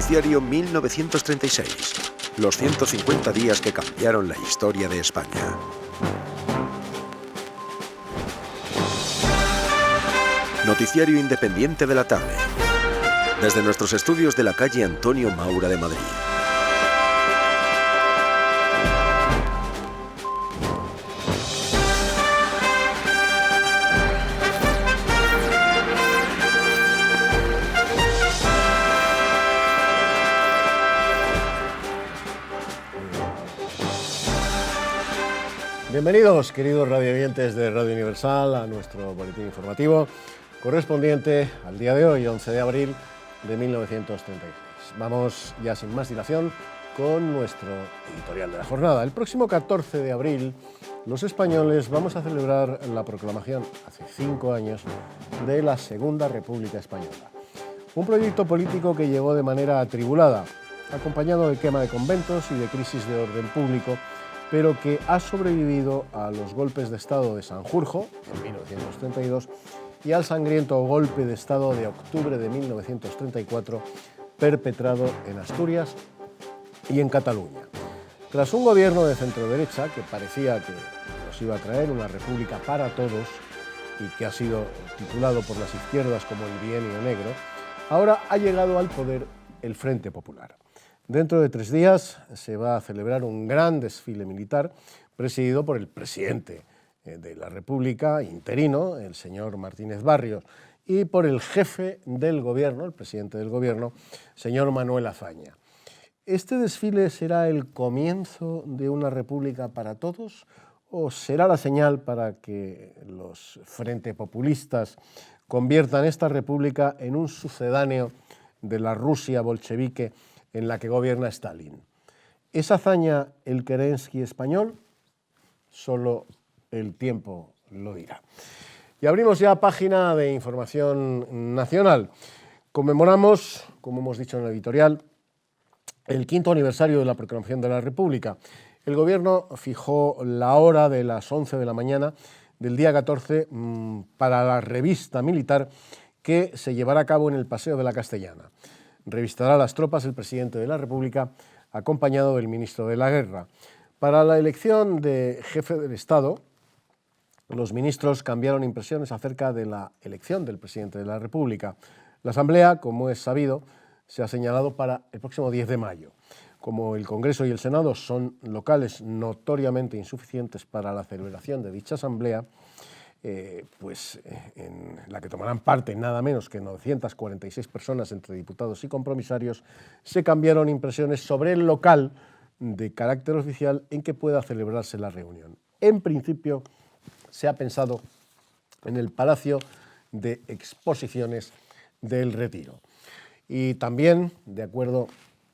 Noticiario 1936. Los 150 días que cambiaron la historia de España. Noticiario independiente de la tarde. Desde nuestros estudios de la calle Antonio Maura de Madrid. Bienvenidos, queridos radioyentes de Radio Universal, a nuestro boletín informativo correspondiente al día de hoy, 11 de abril de 1936. Vamos ya sin más dilación con nuestro editorial de la jornada. El próximo 14 de abril, los españoles vamos a celebrar la proclamación, hace 5 años, de la Segunda República Española. Un proyecto político que llegó de manera atribulada, acompañado de quema de conventos y de crisis de orden público, pero que ha sobrevivido a los golpes de Estado de Sanjurjo, en 1932, y al sangriento golpe de Estado de octubre de 1934, perpetrado en Asturias y en Cataluña. Tras un gobierno de centroderecha que parecía que nos iba a traer una república para todos y que ha sido titulado por las izquierdas como el Bienio Negro, ahora ha llegado al poder el Frente Popular. Dentro de 3 días se va a celebrar un gran desfile militar presidido por el presidente de la República interino, el señor Martínez Barrios, y por el jefe del gobierno, el presidente del gobierno, señor Manuel Azaña. ¿Este desfile será el comienzo de una república para todos o será la señal para que los frente populistas conviertan esta república en un sucedáneo de la Rusia bolchevique en la que gobierna Stalin? ¿Es Azaña el Kerensky español? Solo el tiempo lo dirá. Y abrimos ya página de información nacional. Conmemoramos, como hemos dicho en el editorial, el 5º aniversario de la proclamación de la República. El Gobierno fijó la hora de las 11 de la mañana del día 14 para la revista militar que se llevará a cabo en el Paseo de la Castellana. Revistará a las tropas el presidente de la República, acompañado del ministro de la Guerra. Para la elección de jefe del Estado, los ministros cambiaron impresiones acerca de la elección del presidente de la República. La Asamblea, como es sabido, se ha señalado para el próximo 10 de mayo. Como el Congreso y el Senado son locales notoriamente insuficientes para la celebración de dicha Asamblea, en la que tomarán parte nada menos que 946 personas entre diputados y compromisarios, se cambiaron impresiones sobre el local de carácter oficial en que pueda celebrarse la reunión. En principio, se ha pensado en el Palacio de Exposiciones del Retiro. Y también, de acuerdo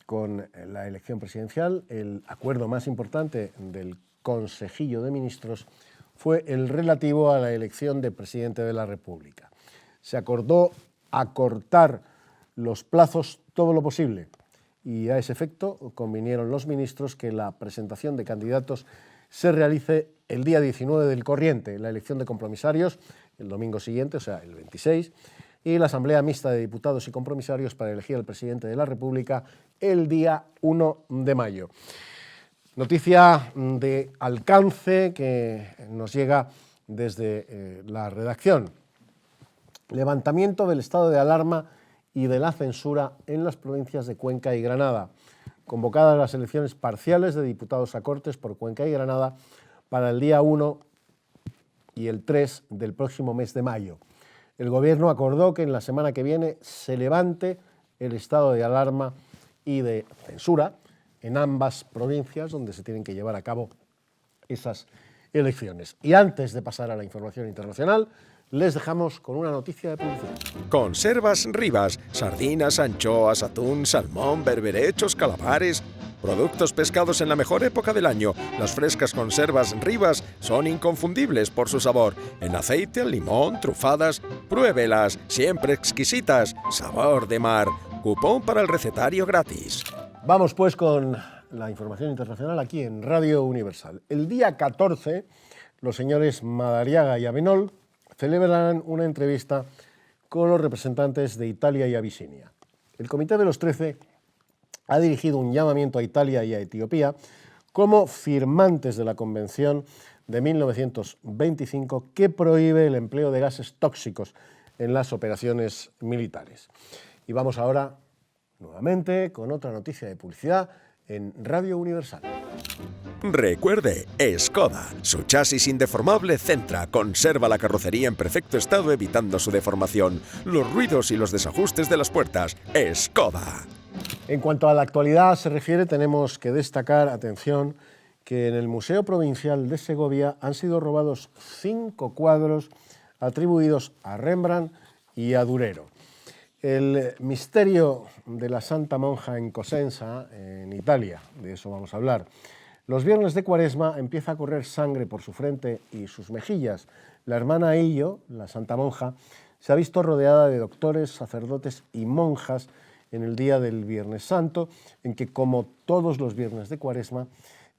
con la elección presidencial, el acuerdo más importante del Consejillo de Ministros fue el relativo a la elección de presidente de la República. Se acordó acortar los plazos todo lo posible y a ese efecto convinieron los ministros que la presentación de candidatos se realice el día 19 del corriente, la elección de compromisarios el domingo siguiente, o sea, el 26, y la Asamblea Mixta de Diputados y Compromisarios para elegir al presidente de la República el día 1 de mayo. Noticia de alcance que nos llega desde la redacción. Levantamiento del estado de alarma y de la censura en las provincias de Cuenca y Granada. Convocadas las elecciones parciales de diputados a Cortes por Cuenca y Granada para el día 1 y el 3 del próximo mes de mayo. El Gobierno acordó que en la semana que viene se levante el estado de alarma y de censura en ambas provincias donde se tienen que llevar a cabo esas elecciones. Y antes de pasar a la información internacional, les dejamos con una noticia de publicidad. Conservas Rivas, sardinas, anchoas, atún, salmón, berberechos, calamares. Productos pescados en la mejor época del año. Las frescas conservas Rivas son inconfundibles por su sabor. En aceite, limón, trufadas. Pruébelas, siempre exquisitas. Sabor de mar. Cupón para el recetario gratis. Vamos pues con la información internacional aquí en Radio Universal. El día 14, los señores Madariaga y Abenol celebrarán una entrevista con los representantes de Italia y Abisinia. El Comité de los 13 ha dirigido un llamamiento a Italia y a Etiopía como firmantes de la Convención de 1925 que prohíbe el empleo de gases tóxicos en las operaciones militares. Y vamos ahora nuevamente con otra noticia de publicidad en Radio Universal. Recuerde, Skoda, su chasis indeformable Centra conserva la carrocería en perfecto estado evitando su deformación, los ruidos y los desajustes de las puertas. Skoda. En cuanto a la actualidad se refiere, tenemos que destacar, atención, que en el Museo Provincial de Segovia han sido robados 5 cuadros atribuidos a Rembrandt y a Durero. El misterio de la Santa Monja en Cosenza, en Italia, de eso vamos a hablar. Los viernes de Cuaresma empieza a correr sangre por su frente y sus mejillas. La hermana Illo, la Santa Monja, se ha visto rodeada de doctores, sacerdotes y monjas en el día del Viernes Santo, en que, como todos los viernes de Cuaresma,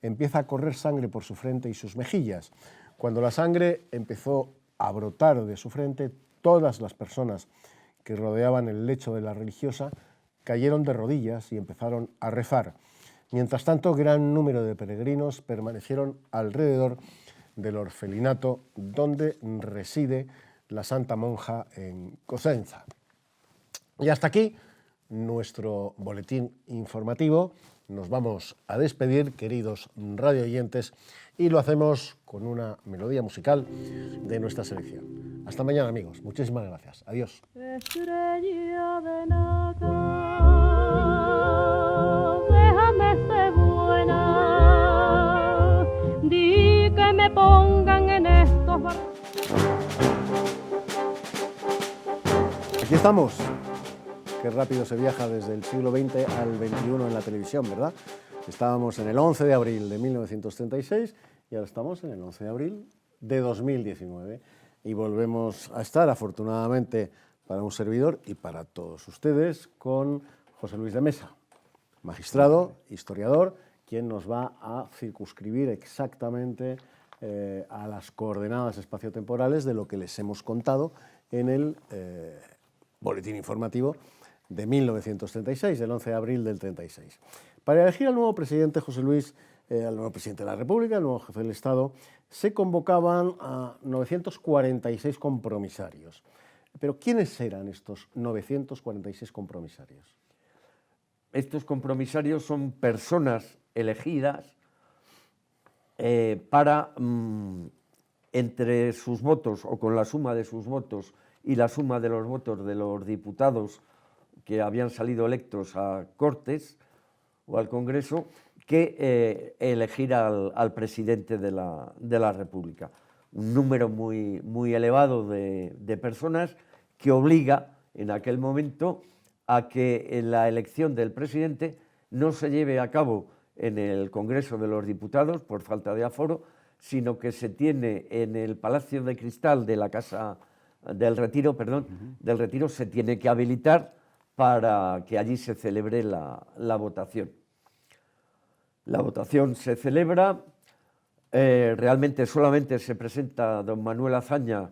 empieza a correr sangre por su frente y sus mejillas. Cuando la sangre empezó a brotar de su frente, todas las personas que rodeaban el lecho de la religiosa cayeron de rodillas y empezaron a rezar. Mientras tanto, gran número de peregrinos permanecieron alrededor del orfelinato donde reside la Santa Monja en Cosenza. Y hasta aquí nuestro boletín informativo. Nos vamos a despedir, queridos radioyentes, y lo hacemos con una melodía musical de nuestra selección. Hasta mañana, amigos. Muchísimas gracias. Adiós. Estrella de nada, déjame ser buena, di que me pongan en estos... Aquí estamos. Qué rápido se viaja desde el siglo XX al XXI en la televisión, ¿verdad? Estábamos en el 11 de abril de 1936 y ahora estamos en el 11 de abril de 2019. Y volvemos a estar, afortunadamente, para un servidor y para todos ustedes, con José Luis de Mesa, magistrado, historiador, quien nos va a circunscribir exactamente a las coordenadas espaciotemporales de lo que les hemos contado en el boletín informativo de 1936, del 11 de abril del 36. Para elegir al nuevo presidente, José Luis, al nuevo presidente de la República, al nuevo jefe del Estado, se convocaban a 946 compromisarios. Pero ¿quiénes eran estos 946 compromisarios? Estos compromisarios son personas elegidas para, entre sus votos o con la suma de sus votos y la suma de los votos de los diputados que habían salido electos a Cortes o al Congreso, que elegir al presidente de la República. Un número muy elevado de personas que obliga en aquel momento a que la elección del presidente no se lleve a cabo en el Congreso de los Diputados por falta de aforo, sino que se tiene en el Palacio de Cristal de la Casa del Retiro, del Retiro, se tiene que habilitar para que allí se celebre la votación. La votación se celebra, realmente solamente se presenta don Manuel Azaña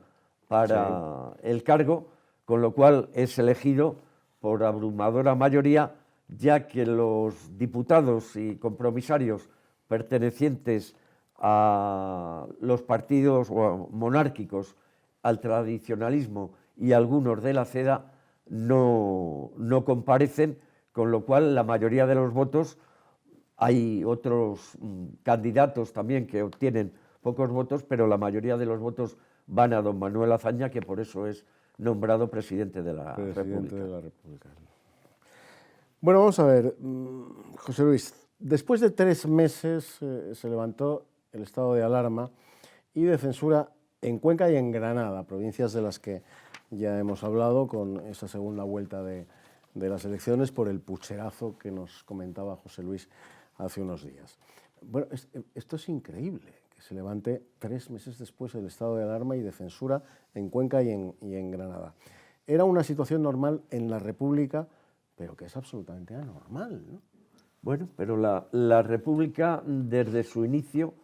para el cargo, con lo cual es elegido por abrumadora mayoría, ya que los diputados y compromisarios pertenecientes a los partidos monárquicos, al tradicionalismo y algunos de la CEDA no comparecen, con lo cual la mayoría de los votos, hay otros candidatos también que obtienen pocos votos, pero la mayoría de los votos van a don Manuel Azaña, que por eso es nombrado presidente de la República. Bueno, vamos a ver, José Luis, después de 3 meses se levantó el estado de alarma y de censura en Cuenca y en Granada, provincias de las que ya hemos hablado con esa segunda vuelta de las elecciones por el pucherazo que nos comentaba José Luis hace unos días. Bueno, esto es increíble, que se levante 3 meses después el estado de alarma y de censura en Cuenca y en Granada. Era una situación normal en la República, pero que es absolutamente anormal, ¿no? Bueno, pero la República, desde su inicio,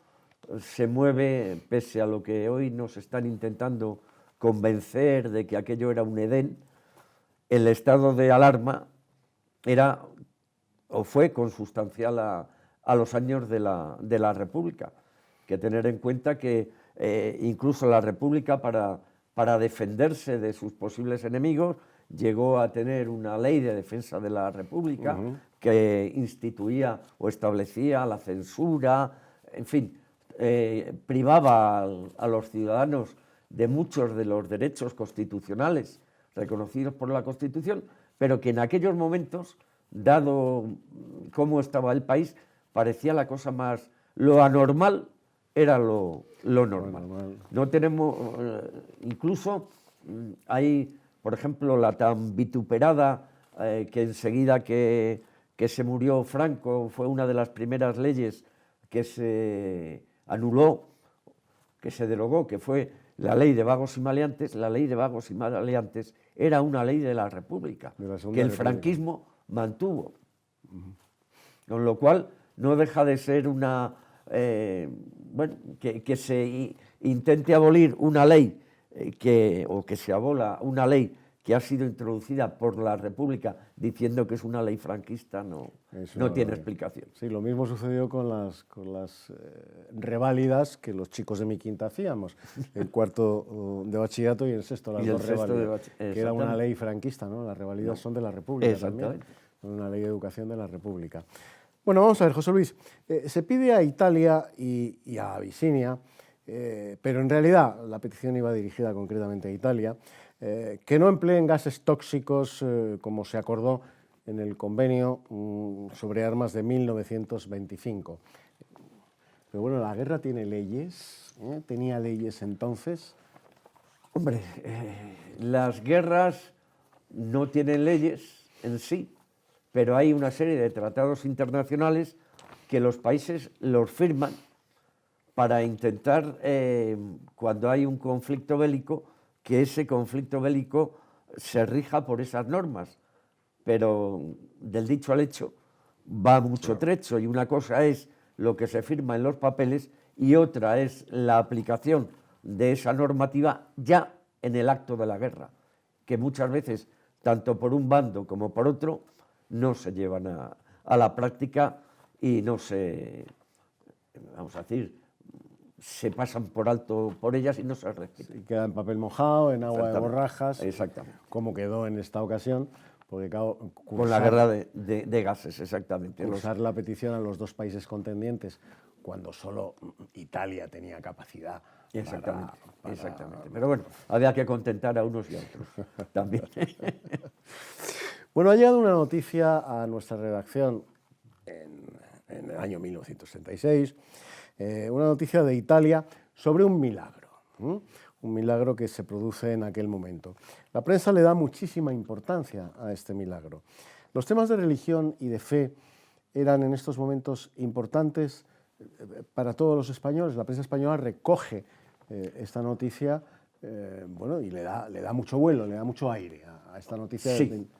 se mueve, pese a lo que hoy nos están intentando convencer de que aquello era un Edén. El estado de alarma era o fue consustancial a los años de la República. Hay que tener en cuenta que incluso la República, para defenderse de sus posibles enemigos, llegó a tener una ley de defensa de la República que instituía o establecía la censura, en fin, privaba a los ciudadanos de muchos de los derechos constitucionales reconocidos por la Constitución, pero que en aquellos momentos, dado cómo estaba el país, parecía la cosa más... Lo anormal era lo normal. No tenemos... incluso hay, por ejemplo, la tan vituperada, que enseguida que se murió Franco, fue una de las primeras leyes que se anuló, que se derogó, que fue la ley de vagos y maleantes. La ley de vagos y maleantes era una ley de la República, que el franquismo mantuvo. Con lo cual no deja de ser una... que se intente abolir una ley, o que se abola una ley que ha sido introducida por la República diciendo que es una ley franquista, no tiene explicación. Sí, lo mismo sucedió con las reválidas que los chicos de mi quinta hacíamos, el cuarto de bachillerato y el sexto, las dos reválidas, que era una ley franquista, ¿no? Las reválidas son de la República también, una ley de educación de la República. Bueno, vamos a ver, José Luis, se pide a Italia y a Abisinia, pero en realidad la petición iba dirigida concretamente a Italia, que no empleen gases tóxicos como se acordó en el convenio sobre armas de 1925. Pero bueno, la guerra tiene leyes, ¿tenía leyes entonces? Hombre, las guerras no tienen leyes en sí, pero hay una serie de tratados internacionales que los países los firman para intentar, cuando hay un conflicto bélico, que ese conflicto bélico se rija por esas normas. Pero del dicho al hecho va mucho trecho, y una cosa es lo que se firma en los papeles y otra es la aplicación de esa normativa ya en el acto de la guerra, que muchas veces, tanto por un bando como por otro, no se llevan a la práctica y no se, vamos a decir, se pasan por alto por ellas y no se respetan. Y queda en papel mojado, en agua de borrajas, exactamente, como quedó en esta ocasión, porque con la guerra de gases, exactamente. Cursar la petición a los dos países contendientes, cuando solo Italia tenía capacidad. Exactamente, exactamente. Pero bueno, había que contentar a unos y a otros también. Bueno, ha llegado una noticia a nuestra redacción en el año 1936, una noticia de Italia sobre un milagro, un milagro que se produce en aquel momento. La prensa le da muchísima importancia a este milagro. Los temas de religión y de fe eran en estos momentos importantes para todos los españoles. La prensa española recoge esta noticia, y le da mucho vuelo, le da mucho aire a esta noticia.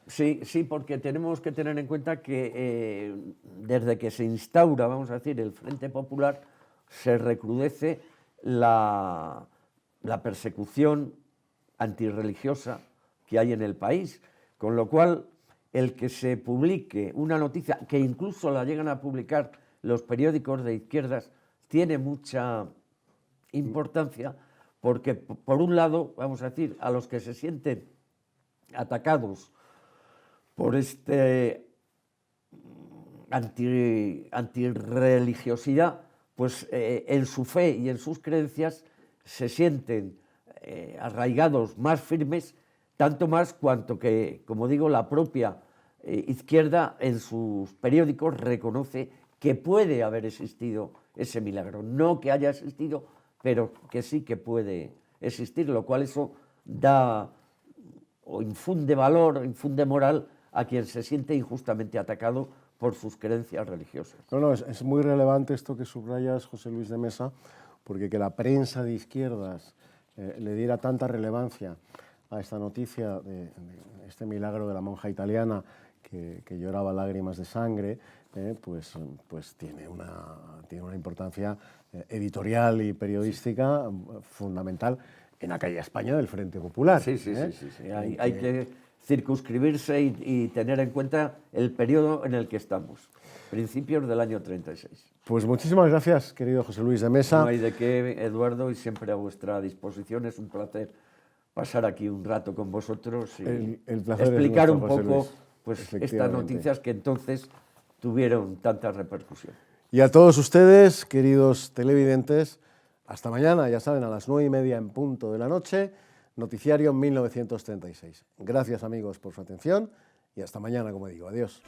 Sí, porque tenemos que tener en cuenta que desde que se instaura, vamos a decir, el Frente Popular, se recrudece la persecución antirreligiosa que hay en el país, con lo cual el que se publique una noticia, que incluso la llegan a publicar los periódicos de izquierdas, tiene mucha importancia, porque por un lado, vamos a decir, a los que se sienten atacados por este antirreligiosidad, pues en su fe y en sus creencias se sienten arraigados, más firmes, tanto más cuanto que, como digo, la propia izquierda en sus periódicos reconoce que puede haber existido ese milagro, no que haya existido, pero que sí que puede existir, lo cual eso da o infunde valor, infunde moral a quien se siente injustamente atacado por sus creencias religiosas. No, es muy relevante esto que subrayas, José Luis de Mesa, porque que la prensa de izquierdas le diera tanta relevancia a esta noticia de este milagro de la monja italiana que lloraba lágrimas de sangre, pues tiene una importancia editorial y periodística fundamental en aquella España del Frente Popular. Sí. Hay que circunscribirse y tener en cuenta el periodo en el que estamos, principios del año 36. Pues muchísimas gracias, querido José Luis de Mesa. No hay de qué, Eduardo, y siempre a vuestra disposición. Es un placer pasar aquí un rato con vosotros y el placer explicar es un nuestro, José poco Luis. pues, estas Efectivamente. noticias que entonces tuvieron tanta repercusión. Y a todos ustedes, queridos televidentes, hasta mañana, ya saben, a las 9:30 en punto de la noche, Noticiario 1936. Gracias, amigos, por su atención y hasta mañana, como digo. Adiós.